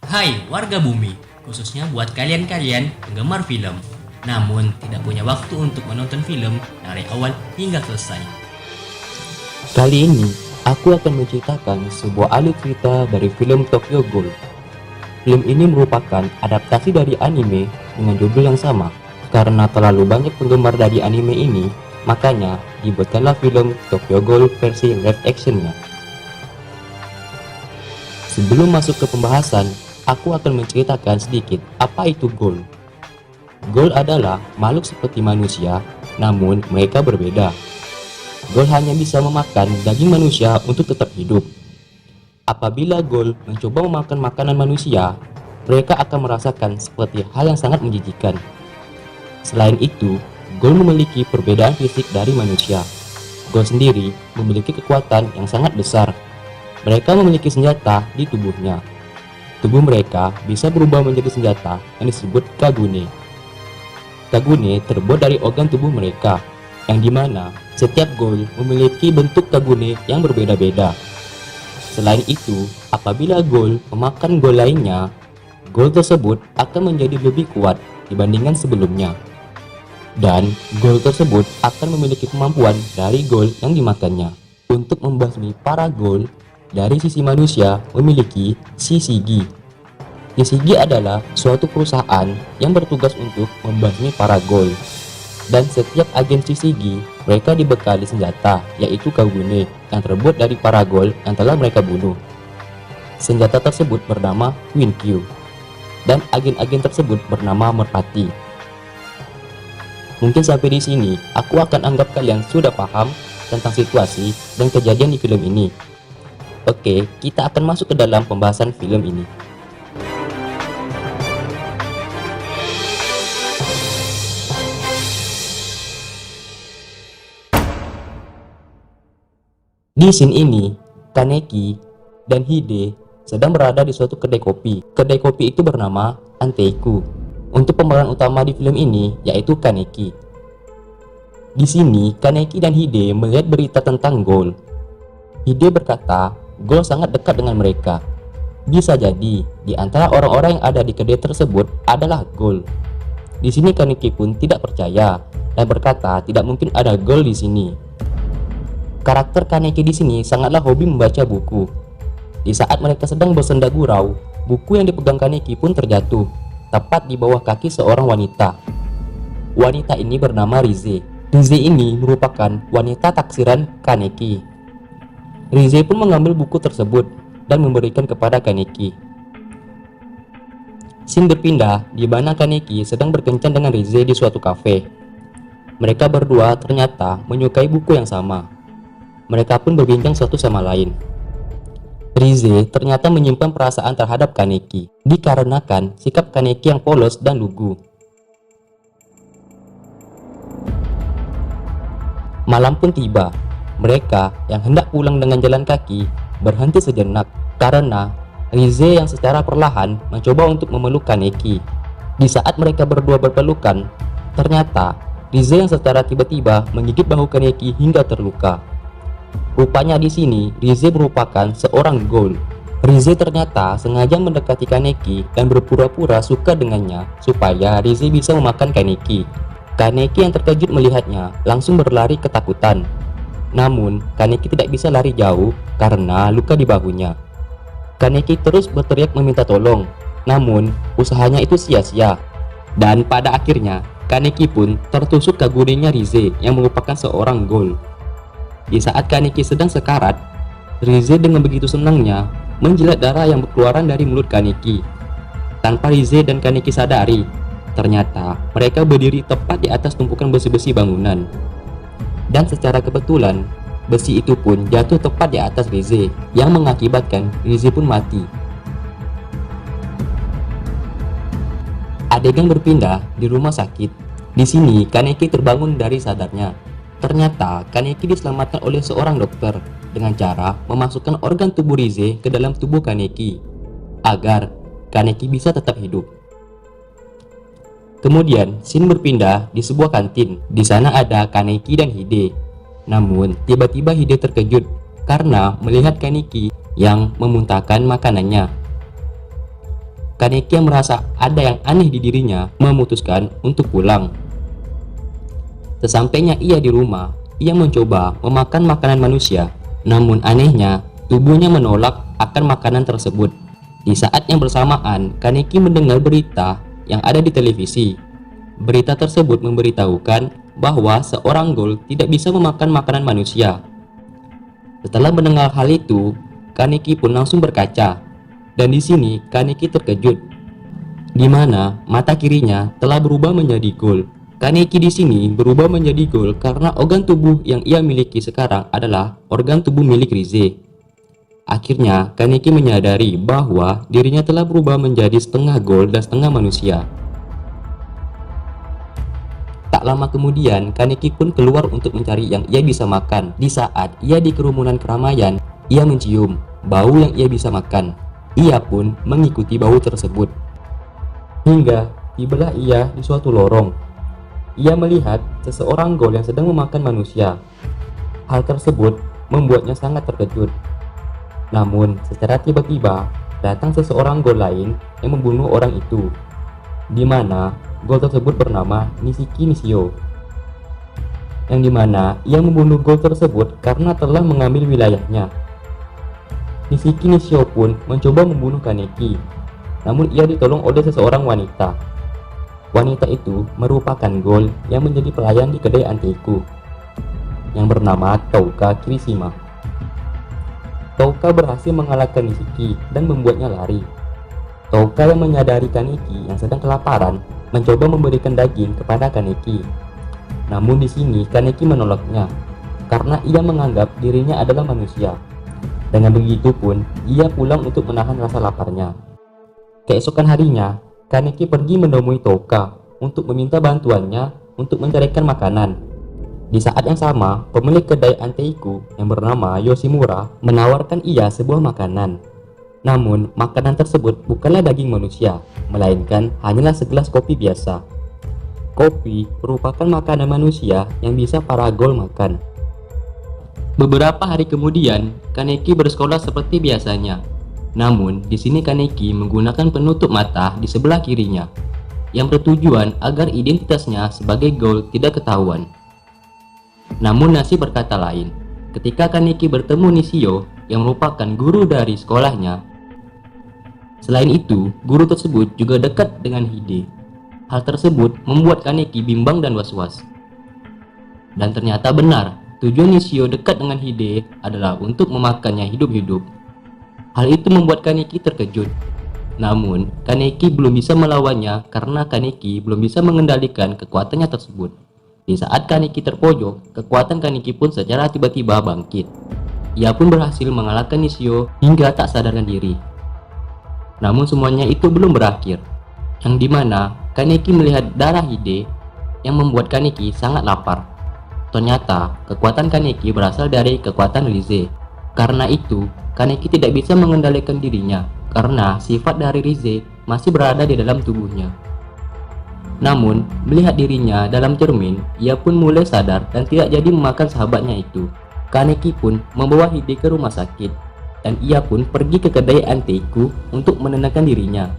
Hai warga bumi, khususnya buat kalian-kalian penggemar film, namun tidak punya waktu untuk menonton film dari awal hingga selesai. Kali ini, aku akan menceritakan sebuah alur cerita dari film Tokyo Ghoul. Film ini merupakan adaptasi dari anime dengan judul yang sama. Karena terlalu banyak penggemar dari anime ini, makanya dibuatkanlah film Tokyo Ghoul versi live actionnya. Sebelum masuk ke pembahasan, aku akan menceritakan sedikit apa itu ghoul. Ghoul adalah makhluk seperti manusia, namun mereka berbeda. Ghoul hanya bisa memakan daging manusia untuk tetap hidup. Apabila ghoul mencoba memakan makanan manusia, mereka akan merasakan seperti hal yang sangat menjijikkan. Selain itu, ghoul memiliki perbedaan fisik dari manusia. Ghoul sendiri memiliki kekuatan yang sangat besar. Mereka memiliki senjata di tubuhnya. Tubuh mereka bisa berubah menjadi senjata yang disebut Kagune. Kagune terbuat dari organ tubuh mereka, yang dimana setiap ghoul memiliki bentuk Kagune yang berbeda-beda. Selain itu, apabila ghoul memakan ghoul lainnya, ghoul tersebut akan menjadi lebih kuat dibandingkan sebelumnya. Dan ghoul tersebut akan memiliki kemampuan dari ghoul yang dimakannya. Untuk membasmi para ghoul, dari sisi manusia memiliki Shishigi. Shishigi adalah suatu perusahaan yang bertugas untuk membasmi para ghoul. Dan setiap agen Shishigi, mereka dibekali senjata, yaitu Kagune, yang terbuat dari para ghoul yang telah mereka bunuh. Senjata tersebut bernama Winkyu, dan agen-agen tersebut bernama Merpati. Mungkin sampai di sini, aku akan anggap kalian sudah paham tentang situasi dan kejadian di film ini. Oke, kita akan masuk ke dalam pembahasan film ini. Di scene ini, Kaneki dan Hide sedang berada di suatu kedai kopi. Kedai kopi itu bernama Anteiku. Untuk pemeran utama di film ini yaitu Kaneki. Di sini, Kaneki dan Hide melihat berita tentang ghoul. Hide berkata, ghoul sangat dekat dengan mereka. Bisa jadi, di antara orang-orang yang ada di kedai tersebut adalah ghoul. Di sini Kaneki pun tidak percaya dan berkata tidak mungkin ada ghoul di sini. Karakter Kaneki di sini sangatlah hobi membaca buku. Di saat mereka sedang bersenda gurau, buku yang dipegang Kaneki pun terjatuh, tepat di bawah kaki seorang wanita. Wanita ini bernama Rize. Rize ini merupakan wanita taksiran Kaneki. Rize pun mengambil buku tersebut dan memberikan kepada Kaneki. Scene berpindah di mana Kaneki sedang berkencan dengan Rize di suatu kafe. Mereka berdua ternyata menyukai buku yang sama. Mereka pun berbincang satu sama lain. Rize ternyata menyimpan perasaan terhadap Kaneki dikarenakan sikap Kaneki yang polos dan lugu. Malam pun tiba. Mereka yang hendak pulang dengan jalan kaki berhenti sejenak karena Rize yang secara perlahan mencoba untuk memeluk Kaneki. Di saat mereka berdua berpelukan, ternyata Rize yang secara tiba-tiba menggigit bahu Kaneki hingga terluka. Rupanya di sini Rize merupakan seorang ghoul. Rize ternyata sengaja mendekati Kaneki dan berpura-pura suka dengannya supaya Rize bisa memakan Kaneki. Kaneki yang terkejut melihatnya langsung berlari ketakutan. Namun, Kaneki tidak bisa lari jauh karena luka di bahunya. Kaneki terus berteriak meminta tolong, namun usahanya itu sia-sia. Dan pada akhirnya, Kaneki pun tertusuk Kagunenya Rize yang merupakan seorang ghoul. Di saat Kaneki sedang sekarat, Rize dengan begitu senangnya menjilat darah yang berkeluaran dari mulut Kaneki. Tanpa Rize dan Kaneki sadari, ternyata mereka berdiri tepat di atas tumpukan besi-besi bangunan. Dan secara kebetulan, besi itu pun jatuh tepat di atas Rize, yang mengakibatkan Rize pun mati. Adegan berpindah di rumah sakit. Di sini, Kaneki terbangun dari sadarnya. Ternyata, Kaneki diselamatkan oleh seorang dokter dengan cara memasukkan organ tubuh Rize ke dalam tubuh Kaneki, agar Kaneki bisa tetap hidup. Kemudian, scene berpindah di sebuah kantin. Di sana ada Kaneki dan Hide. Namun, tiba-tiba Hide terkejut karena melihat Kaneki yang memuntahkan makanannya. Kaneki yang merasa ada yang aneh di dirinya memutuskan untuk pulang. Sesampainya ia di rumah, ia mencoba memakan makanan manusia. Namun anehnya, tubuhnya menolak akan makanan tersebut. Di saat yang bersamaan, Kaneki mendengar berita yang ada di televisi. Berita tersebut memberitahukan bahwa seorang ghoul tidak bisa memakan makanan manusia. Setelah mendengar hal itu, Kaneki pun langsung berkaca. Dan di sini Kaneki terkejut, di mana mata kirinya telah berubah menjadi ghoul. Kaneki di sini berubah menjadi ghoul karena organ tubuh yang ia miliki sekarang adalah organ tubuh milik Rize. Akhirnya Kaneki menyadari bahwa dirinya telah berubah menjadi setengah ghoul dan setengah manusia. Tak lama kemudian, Kaneki pun keluar untuk mencari yang ia bisa makan. Di saat ia di kerumunan keramaian, ia mencium bau yang ia bisa makan. Ia pun mengikuti bau tersebut. Hingga tibalah ia di suatu lorong. Ia melihat seseorang ghoul yang sedang memakan manusia. Hal tersebut membuatnya sangat terkejut. Namun secara tiba-tiba datang seseorang ghoul lain yang membunuh orang itu, di mana ghoul tersebut bernama Nishiki Nishio, yang dimana ia membunuh ghoul tersebut karena telah mengambil wilayahnya. Nishiki Nishio pun mencoba membunuh Kaneki, namun ia ditolong oleh seseorang wanita. Wanita itu merupakan ghoul yang menjadi pelayan di kedai Anteiku, yang bernama Touka Kirishima. Touka berhasil mengalahkan Nishiki dan membuatnya lari. Touka yang menyadari Kaneki yang sedang kelaparan mencoba memberikan daging kepada Kaneki. Namun di sini Kaneki menolaknya karena ia menganggap dirinya adalah manusia. Dengan begitu pun ia pulang untuk menahan rasa laparnya. Keesokan harinya, Kaneki pergi menemui Touka untuk meminta bantuannya untuk mencarikan makanan. Di saat yang sama, pemilik kedai Anteiku yang bernama Yoshimura menawarkan ia sebuah makanan. Namun, makanan tersebut bukanlah daging manusia, melainkan hanyalah segelas kopi biasa. Kopi merupakan makanan manusia yang bisa para ghoul makan. Beberapa hari kemudian, Kaneki bersekolah seperti biasanya. Namun, di sini Kaneki menggunakan penutup mata di sebelah kirinya, yang bertujuan agar identitasnya sebagai ghoul tidak ketahuan. Namun nasib berkata lain. Ketika Kaneki bertemu Nishio yang merupakan guru dari sekolahnya. Selain itu, guru tersebut juga dekat dengan Hide. Hal tersebut membuat Kaneki bimbang dan was-was. Dan ternyata benar, tujuan Nishio dekat dengan Hide adalah untuk memakannya hidup-hidup. Hal itu membuat Kaneki terkejut. Namun, Kaneki belum bisa melawannya karena Kaneki belum bisa mengendalikan kekuatannya tersebut. Di saat Kaneki terpojok, kekuatan Kaneki pun secara tiba-tiba bangkit. Ia pun berhasil mengalahkan Nishio hingga tak sadarkan diri. Namun semuanya itu belum berakhir, yang dimana Kaneki melihat darah Hide yang membuat Kaneki sangat lapar. Ternyata kekuatan Kaneki berasal dari kekuatan Rize. Karena itu, Kaneki tidak bisa mengendalikan dirinya karena sifat dari Rize masih berada di dalam tubuhnya. Namun, melihat dirinya dalam cermin, ia pun mulai sadar dan tidak jadi memakan sahabatnya itu. Kaneki pun membawa Hide ke rumah sakit, dan ia pun pergi ke kedai Anteiku untuk menenangkan dirinya.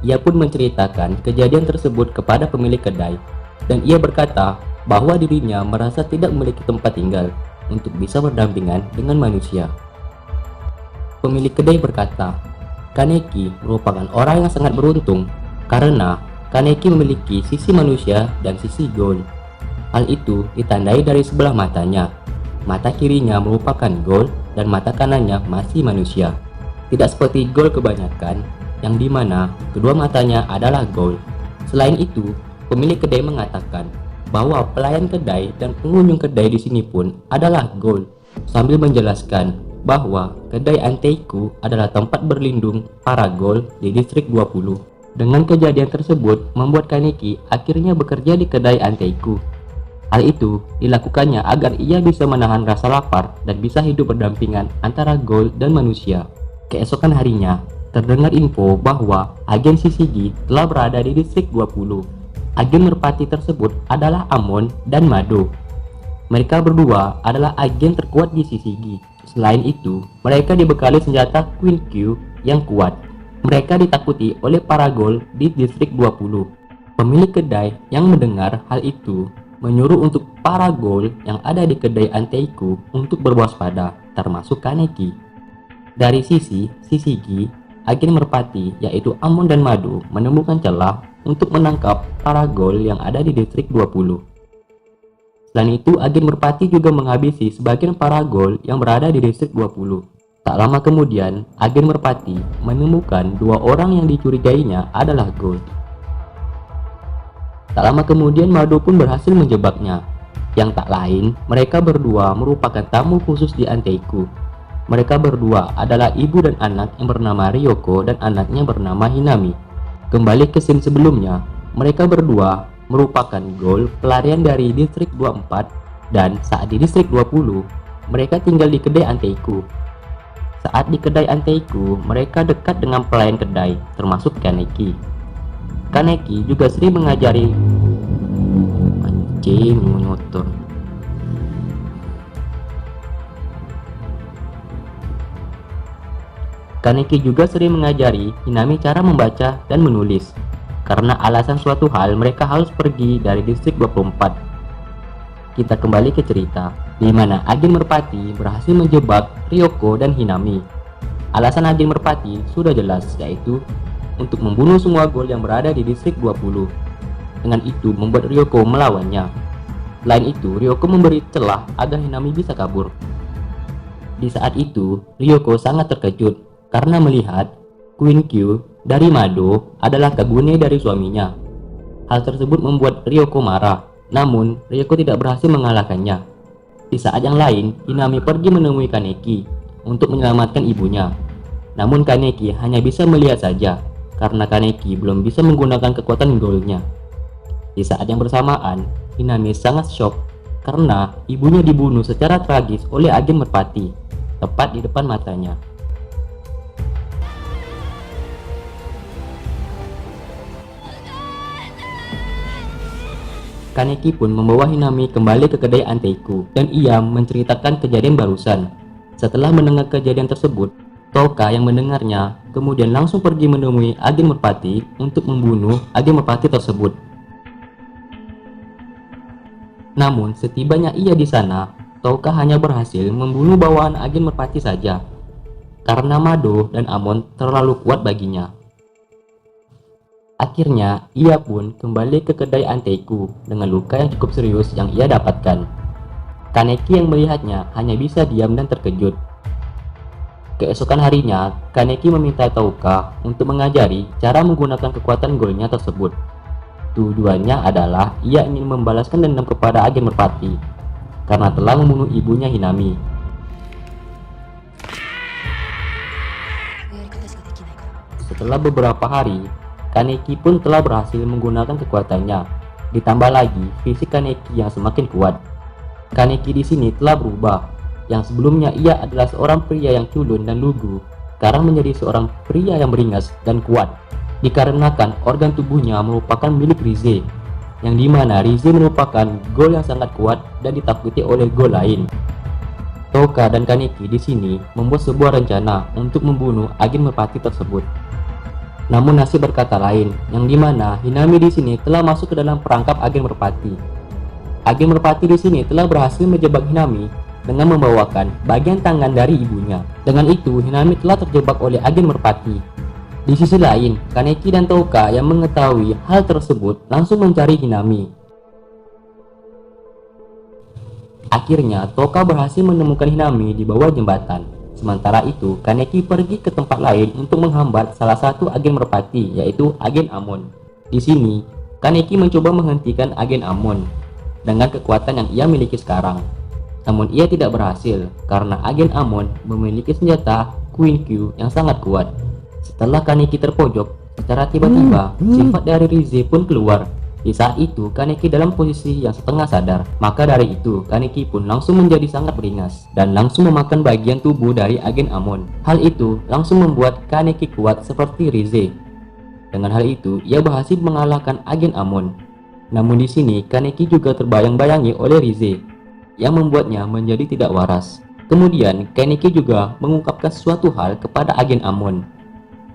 Ia pun menceritakan kejadian tersebut kepada pemilik kedai, dan ia berkata bahwa dirinya merasa tidak memiliki tempat tinggal untuk bisa berdampingan dengan manusia. Pemilik kedai berkata, Kaneki merupakan orang yang sangat beruntung karena Kaneki memiliki sisi manusia dan sisi ghoul. Hal itu ditandai dari sebelah matanya. Mata kirinya merupakan ghoul dan mata kanannya masih manusia. Tidak seperti ghoul kebanyakan, yang dimana kedua matanya adalah ghoul. Selain itu, pemilik kedai mengatakan bahwa pelayan kedai dan pengunjung kedai di sini pun adalah ghoul, sambil menjelaskan bahwa kedai Anteiku adalah tempat berlindung para ghoul di distrik 20. Dengan kejadian tersebut membuat Kaneki akhirnya bekerja di kedai Anteiku. Hal itu dilakukannya agar ia bisa menahan rasa lapar dan bisa hidup berdampingan antara ghoul dan manusia. Keesokan harinya, terdengar info bahwa agen Shishigi telah berada di distrik 20. Agen merpati tersebut adalah Amon dan Mado. Mereka berdua adalah agen terkuat di Shishigi. Selain itu, mereka dibekali senjata Queen Q yang kuat. Mereka ditakuti oleh para ghoul di distrik 20. Pemilik kedai yang mendengar hal itu menyuruh untuk para ghoul yang ada di kedai Anteiku untuk berwaspada, termasuk Kaneki. Dari sisi Shishigi, agen merpati yaitu Amon dan Mado menemukan celah untuk menangkap para ghoul yang ada di distrik 20. Selain itu, agen merpati juga menghabisi sebagian para ghoul yang berada di distrik 20. Tak lama kemudian, agen merpati menemukan 2 orang yang dicurigainya adalah ghoul. Tak lama kemudian Mado pun berhasil menjebaknya. Yang tak lain, mereka berdua merupakan tamu khusus di Anteiku. Mereka berdua adalah ibu dan anak yang bernama Ryoko dan anaknya bernama Hinami. Kembali ke scene sebelumnya, mereka berdua merupakan ghoul pelarian dari distrik 24 dan saat di distrik 20, mereka tinggal di kedai Anteiku. Saat di kedai Anteiku, mereka dekat dengan pelayan kedai, termasuk Kaneki. Kaneki juga sering mengajari motor. Kaneki juga sering mengajari Hinami cara membaca dan menulis. Karena alasan suatu hal, mereka harus pergi dari distrik 24. Kita kembali ke cerita, di mana agen merpati berhasil menjebak Ryoko dan Hinami. Alasan agen merpati sudah jelas, yaitu untuk membunuh semua ghoul yang berada di distrik 20. Dengan itu membuat Ryoko melawannya. Selain itu, Ryoko memberi celah agar Hinami bisa kabur. Di saat itu, Ryoko sangat terkejut karena melihat Queen Q dari Mado adalah Kagune dari suaminya. Hal tersebut membuat Ryoko marah. Namun, Ryoko tidak berhasil mengalahkannya. Di saat yang lain, Hinami pergi menemui Kaneki untuk menyelamatkan ibunya. Namun Kaneki hanya bisa melihat saja, karena Kaneki belum bisa menggunakan kekuatan ghoul-nya. Di saat yang bersamaan, Hinami sangat shock karena ibunya dibunuh secara tragis oleh agen merpati, tepat di depan matanya. Kaneki pun membawa Hinami kembali ke kedai Anteiku dan ia menceritakan kejadian barusan. Setelah mendengar kejadian tersebut, Toka yang mendengarnya kemudian langsung pergi menemui agen merpati untuk membunuh agen merpati tersebut. Namun setibanya ia di sana, Toka hanya berhasil membunuh bawaan agen merpati saja karena Mado dan Amon terlalu kuat baginya. Akhirnya, ia pun kembali ke kedai Anteiku dengan luka yang cukup serius yang ia dapatkan. Kaneki yang melihatnya hanya bisa diam dan terkejut. Keesokan harinya, Kaneki meminta Toka untuk mengajari cara menggunakan kekuatan ghoul-nya tersebut. Tujuannya adalah ia ingin membalaskan dendam kepada agen merpati karena telah membunuh ibunya Hinami. Setelah beberapa hari, Kaneki pun telah berhasil menggunakan kekuatannya. Ditambah lagi fisik Kaneki yang semakin kuat. Kaneki di sini telah berubah. Yang sebelumnya ia adalah seorang pria yang culun dan lugu, sekarang menjadi seorang pria yang beringas dan kuat. Dikarenakan organ tubuhnya merupakan milik Rize, yang dimana Rize merupakan ghoul yang sangat kuat dan ditakuti oleh ghoul lain. Toka dan Kaneki di sini membuat sebuah rencana untuk membunuh agen merpati tersebut. Namun nasib berkata lain, yang dimana Hinami di sini telah masuk ke dalam perangkap agen merpati. Agen merpati di sini telah berhasil menjebak Hinami dengan membawakan bagian tangan dari ibunya. Dengan itu, Hinami telah terjebak oleh agen merpati. Di sisi lain, Kaneki dan Toka yang mengetahui hal tersebut langsung mencari Hinami. Akhirnya, Toka berhasil menemukan Hinami di bawah jembatan. Sementara itu, Kaneki pergi ke tempat lain untuk menghambat salah satu agen merpati, yaitu agen Amon. Di sini, Kaneki mencoba menghentikan agen Amon dengan kekuatan yang ia miliki sekarang. Namun ia tidak berhasil karena agen Amon memiliki senjata Queen Q yang sangat kuat. Setelah Kaneki terpojok, secara tiba-tiba sifat dari Rize pun keluar. Di saat itu, Kaneki dalam posisi yang setengah sadar. Maka dari itu, Kaneki pun langsung menjadi sangat beringas dan langsung memakan bagian tubuh dari agen Amon. Hal itu langsung membuat Kaneki kuat seperti Rize. Dengan hal itu, ia berhasil mengalahkan agen Amon. Namun di sini, Kaneki juga terbayang-bayangi oleh Rize, yang membuatnya menjadi tidak waras. Kemudian, Kaneki juga mengungkapkan suatu hal kepada agen Amon,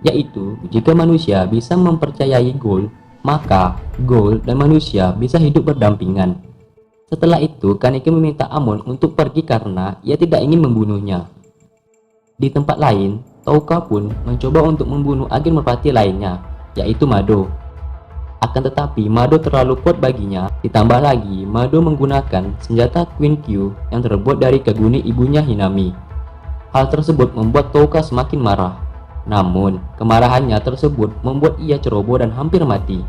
yaitu jika manusia bisa mempercayai Ghoul, maka Ghoul dan manusia bisa hidup berdampingan. Setelah itu, Kaneki meminta Amon untuk pergi karena ia tidak ingin membunuhnya. Di tempat lain, Touka pun mencoba untuk membunuh agen merpati lainnya, yaitu Mado. Akan tetapi Mado terlalu kuat baginya, ditambah lagi Mado menggunakan senjata Queen Q yang terbuat dari keguni ibunya Hinami. Hal tersebut membuat Touka semakin marah. Namun, kemarahannya tersebut membuat ia ceroboh dan hampir mati.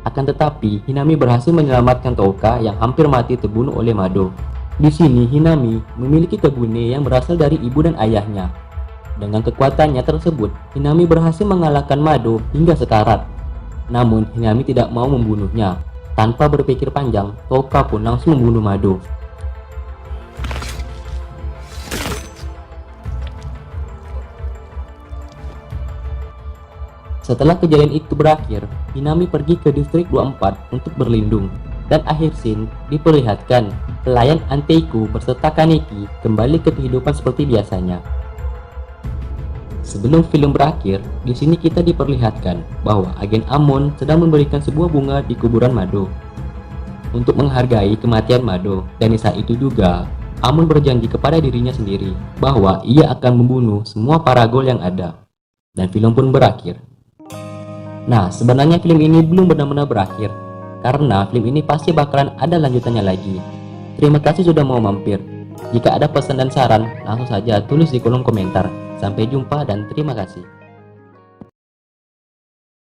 Akan tetapi, Hinami berhasil menyelamatkan Touka yang hampir mati terbunuh oleh Mado. Di sini, Hinami memiliki keguni yang berasal dari ibu dan ayahnya. Dengan kekuatannya tersebut, Hinami berhasil mengalahkan Mado hingga sekarat. Namun, Hinami tidak mau membunuhnya. Tanpa berpikir panjang, Touka pun langsung membunuh Mado. Setelah kejadian itu berakhir, Hinami pergi ke distrik 24 untuk berlindung. Dan akhir scene diperlihatkan pelayan Anteiku beserta Kaneki kembali ke kehidupan seperti biasanya. Sebelum film berakhir, di sini kita diperlihatkan bahwa agen Amon sedang memberikan sebuah bunga di kuburan Mado untuk menghargai kematian Mado. Dan di saat itu juga, Amon berjanji kepada dirinya sendiri bahwa ia akan membunuh semua para Ghoul yang ada. Dan film pun berakhir. Nah, sebenarnya film ini belum benar-benar berakhir, karena film ini pasti bakalan ada lanjutannya lagi. Terima kasih sudah mau mampir. Jika ada pesan dan saran, langsung saja tulis di kolom komentar. Sampai jumpa dan terima kasih.